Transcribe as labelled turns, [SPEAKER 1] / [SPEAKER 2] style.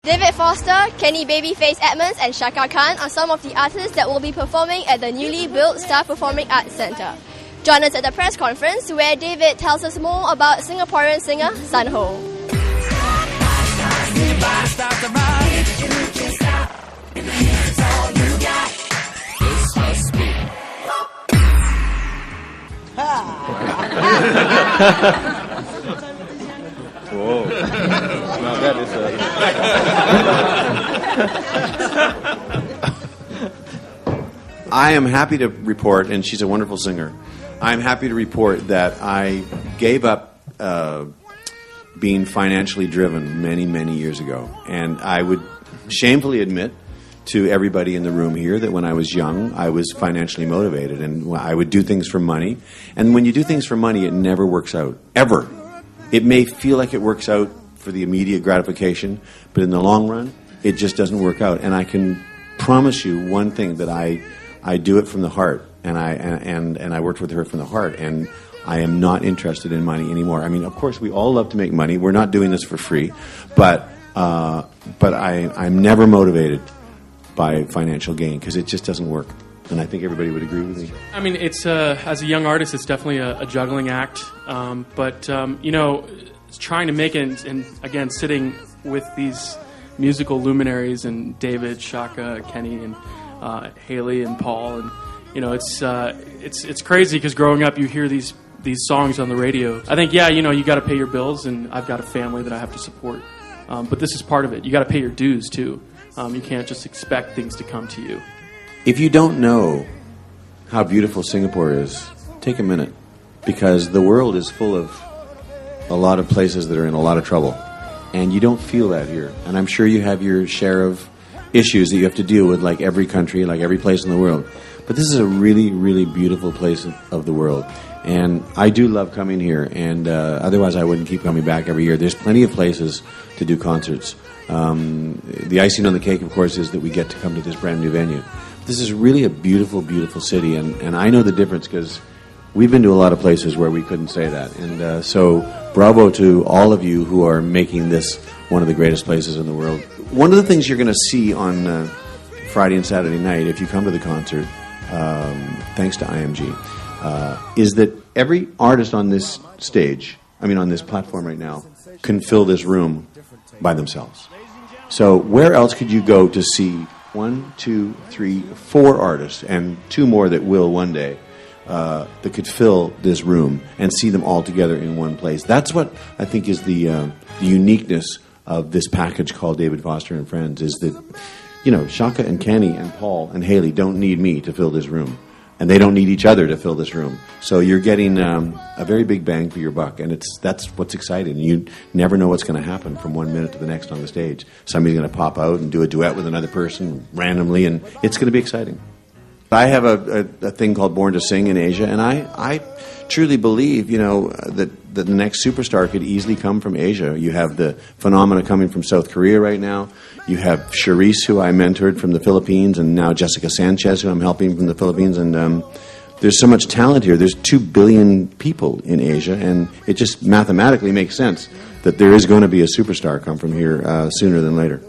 [SPEAKER 1] David Foster, Kenny Babyface Edmonds and Shaka Khan are some of the artists that will be performing at the newly built Star Performing Arts Centre. Join us at the press conference where David tells us more about Singaporean singer Sun Ho.
[SPEAKER 2] Whoa. Now that is I am happy to report, and she's a wonderful singer, I'm happy to report that I gave up being financially driven many, many years ago. And I would shamefully admit to everybody in the room here that when I was young, I was financially motivated, and I would do things for money. And when you do things for money, it never works out, ever. It may feel like it works out for the immediate gratification, but in the long run, it just doesn't work out. And I can promise you one thing, that I do it from the heart, and I worked with her from the heart, and I am not interested in money anymore. I mean, of course, we all love to make money. We're not doing this for free, but I'm never motivated by financial gain, because it just doesn't work. And I think everybody would agree with me.
[SPEAKER 3] I mean, it's as a young artist, it's definitely a juggling act. But you know, trying to make it, and again, sitting with these musical luminaries and David, Shaka, Kenny, and Haley and Paul, and you know, it's crazy because growing up, you hear these songs on the radio. I think, yeah, you know, you got to pay your bills, and I've got a family that I have to support. But this is part of it. You got to pay your dues too. You can't just expect things to come to you.
[SPEAKER 2] If you don't know how beautiful Singapore is, take a minute, because the world is full of a lot of places that are in a lot of trouble, and you don't feel that here. And I'm sure you have your share of issues that you have to deal with, like every country, like every place in the world. But this is a really, really beautiful place of the world. And I do love coming here, and otherwise I wouldn't keep coming back every year. There's plenty of places to do concerts. The icing on the cake, of course, is that we get to come to this brand new venue. This is really a beautiful, beautiful city, and I know the difference because we've been to a lot of places where we couldn't say that. And so bravo to all of you who are making this one of the greatest places in the world. One of the things you're going to see on Friday and Saturday night, if you come to the concert, thanks to IMG, is that every artist on this stage, on this platform right now, can fill this room by themselves. So where else could you go to see 1, 2, 3, 4 artists, and 2 more that will one day, that could fill this room and see them all together in one place? That's what I think is the uniqueness of this package called David Foster and Friends, is that, you know, Shaka and Kenny and Paul and Haley don't need me to fill this room, and they don't need each other to fill this room. So you're getting a very big bang for your buck, and that's what's exciting. You never know what's going to happen from one minute to the next on the stage. Somebody's going to pop out and do a duet with another person randomly, and it's going to be exciting. I have a thing called Born to Sing in Asia, and I truly believe, you know, that the next superstar could easily come from Asia. You have the phenomena coming from South Korea right now. You have Charisse, who I mentored from the Philippines, and now Jessica Sanchez, who I'm helping from the Philippines. And there's so much talent here. There's 2 billion people in Asia, and it just mathematically makes sense that there is going to be a superstar come from here sooner than later.